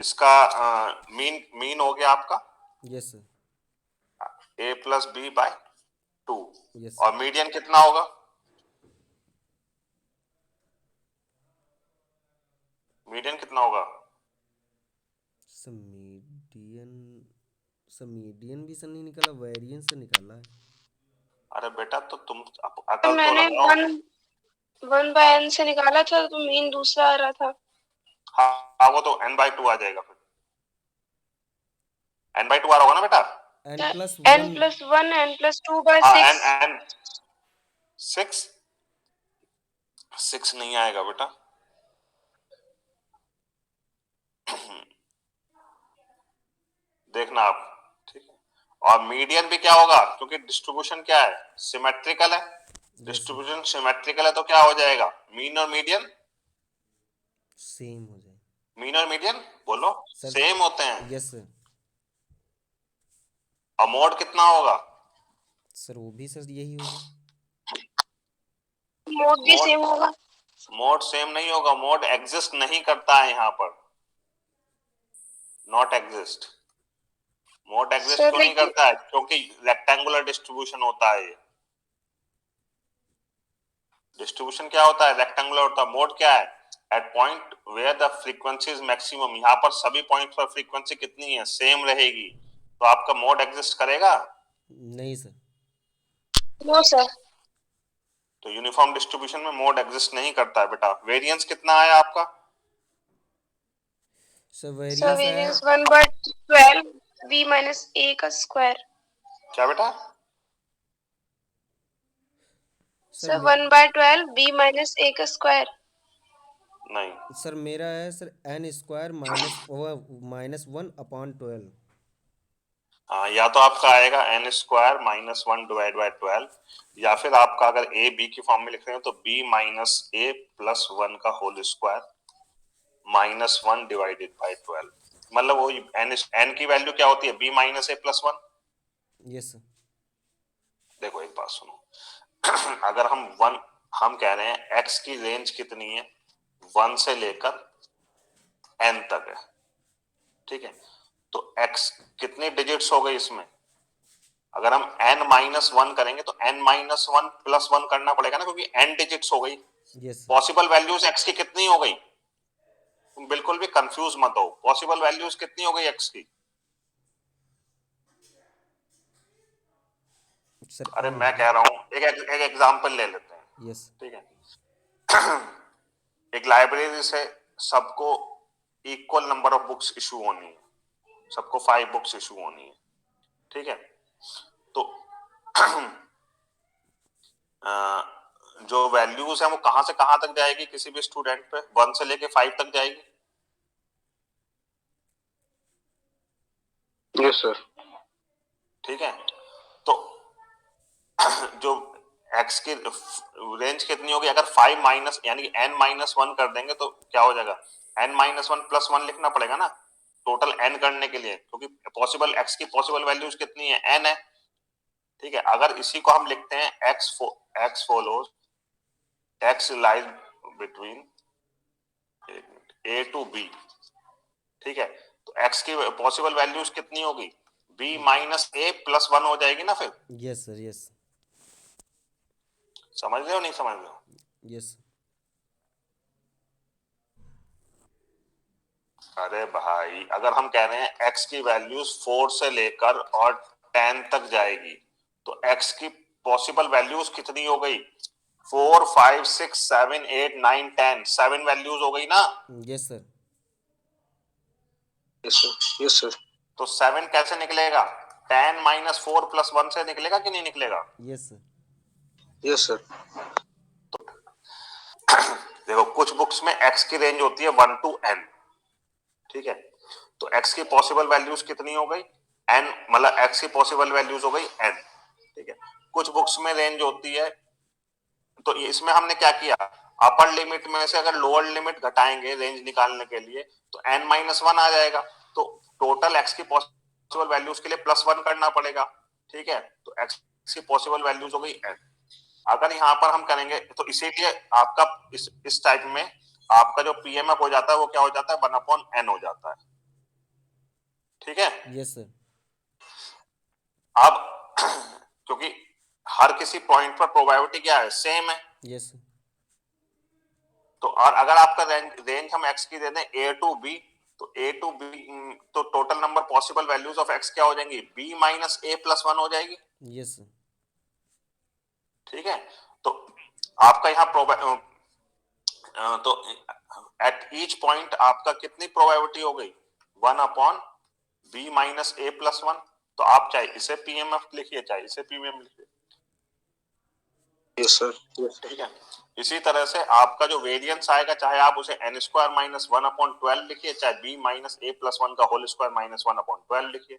इसका mean mean हो गया आपका यस सर। a+b/2 यस और सर। मीडियन कितना होगा? मीडियन कितना होगा? सर मीडियन, सर मीडियन भी सर नहीं निकाला, वेरिएंस से निकाला है। अरे बेटा तो तुम अकल तो मैंने लगाओ। 1/n से निकाला था तो मीन दूसरा आ रहा था। हाँ वो तो n/2 आ जाएगा फिर। n/2 आ रहा होगा ना बेटा? n+1। n+1 n+2/6। हाँ n 6 6 नहीं आएगा बेटा। देखना आप, ठीक है। और मीडियन भी क्या होगा, क्योंकि डिस्ट्रीब्यूशन क्या है, सिमेट्रिकल है। Yes sir. डिस्ट्रीब्यूशन सिमेट्रिकल है तो क्या हो जाएगा, मीन और मीडियन। सेम हो जाए मीन और मीडियन बोलो सर। सेम होते हैं। Yes sir. और मोड कितना होगा? सर वो भी सर यही होगा। मोड भी मोड सेम होगा। मोड सेम नहीं होगा, मोड एग्जिस्ट नहीं करता है यहाँ पर, not exist. Mode exist sir क्यों नहीं लेकिन करता है, क्योंकि रेक्टेंगुलर डिस्ट्रीब्यूशन होता है ये। डिस्ट्रीब्यूशन क्या होता है, रेक्टेंगुलर होता है। मोड क्या है, at point where the frequency is maximum. यहाँ पर सभी पॉइंट पर फ्रीक्वेंसी कितनी है, सेम रहेगी, तो आपका मोड एग्जिस्ट करेगा? नहीं सर। No sir. तो यूनिफॉर्म डिस्ट्रीब्यूशन में मोड एग्जिस्ट नहीं करता है बेटा। वेरिएंस कितना आया आपका? सर सर वेरिएंस आया। वेरिएंस 1/12 b-a का स्क्वायर। क्या बेटा? सर सर 1/12 b-a का स्क्वायर। नहीं। सर मेरा है सर n² -1/12। हाँ, या तो आपका आएगा n² -1/12, या फिर आपका अगर a b की फॉर्म में लिख रहे हैं तो b-a+1 का होल स्क्वायर -1/12। मतलब वो n की वैल्यू क्या होती है, b-a+1। Yes sir. देखो एक बात सुनो। अगर हम कह रहे हैं x की रेंज कितनी है, 1 से लेकर n तक है, ठीक है। तो x कितने डिजिट्स हो गए इसमें, अगर हम n-1 करेंगे तो n-1+1 करना पड़ेगा ना, क्योंकि n डिजिट्स हो गई। Yes sir. Possible values x की कितनी हो गई, तुम बिल्कुल भी कंफ्यूज मत हो। पॉसिबल वैल्यूज कितनी हो गई x की? सर अरे n मैं होगी। कह रहा हूं, एक एग्जांपल ले लेते हैं, यस। ठीक है। एक लाइब्रेरी से सबको equal number of books issue होनी है, सबको 5 बुक्स इशू होनी है, ठीक है। तो जो वैल्यूज है वो कहां से कहां तक जाएगी, किसी भी स्टूडेंट पे 1 से लेके 5 तक जाएगी। Yes sir. ठीक है। तो जो x की रेंज कितनी होगी, अगर 5 माइनस यानी कि n-1 कर देंगे तो क्या हो जाएगा, n-1+1 लिखना पड़ेगा ना टोटल n करने के लिए, क्योंकि पॉसिबल x की पॉसिबल वैल्यूज कितनी है, n है, ठीक है। अगर इसी को हम लिखते हैं x follows x lies between a to b, ठीक है। तो x की पॉसिबल वैल्यूज कितनी होगी, b-a+1 हो जाएगी ना फिर। Yes sir. यस। समझ रहे हो नहीं समझ रहे हो? यस। अरे भाई अगर हम कह रहे हैं x की वैल्यूज 4 से लेकर और 10 तक जाएगी, तो x की पॉसिबल वैल्यूज कितनी हो गई, 4 5 6 7 8 9 10, 7 वैल्यूज हो गई ना। Yes sir. Yes sir. Yes sir. तो 7 कैसे निकलेगा, 10-4+1 से निकलेगा कि नहीं निकलेगा? Yes sir. Yes sir. देखो कुछ बुक्स में x की रेंज होती है 1 to n, ठीक है। तो x की पॉसिबल वैल्यूज कितनी हो गई, n, मतलब x की पॉसिबल वैल्यूज हो गई n, ठीक है। कुछ बुक्स में रेंज होती है, तो इसमें हमने क्या किया, अपर लिमिट में से अगर लोअर लिमिट घटाएंगे रेंज निकालने के लिए तो n-1 आ जाएगा। तो टोटल x की पॉसिबल वैल्यूज के लिए +1 करना पड़ेगा, ठीक है। तो x की पॉसिबल वैल्यूज हो गई n। अगर यहाँ पर हम करेंगे तो इसीलिए आपका इस टाइप में आपका जो पीएमएफ हो जाता है वो क्या हो जाता है, 1/n हो जाता है। ठीक है। Yes sir. अब क्योंकि हर किसी पॉइंट पर प्रोबेबिलिटी क्या है, सेम है, यस तो और अगर आपका रेंज हम x की दे दें a टू b, तो a टू b, तो total number possible values of x क्या हो जाएंगी, b माइनस a प्लस 1 हो जाएगी। Yes sir. ठीक है, तो आपका यहाँ तो एट ईच पॉइंट आपका कितनी प्रोबेबिलिटी हो गई, 1/b माइनस a प्लस 1। तो आप चाहे इसे पीएमएफ लिखिए चाहे इसे पीएमएफ लिखिए। Yes sir, yes sir. ठीक है, इसी तरह से आपका जो वेरिएंस आएगा, चाहे आप उसे n स्क्वायर माइनस 1/12 लिखिए, चाहे b माइनस a प्लस 1 का होल स्क्वायर माइनस 1/12 लिखिए।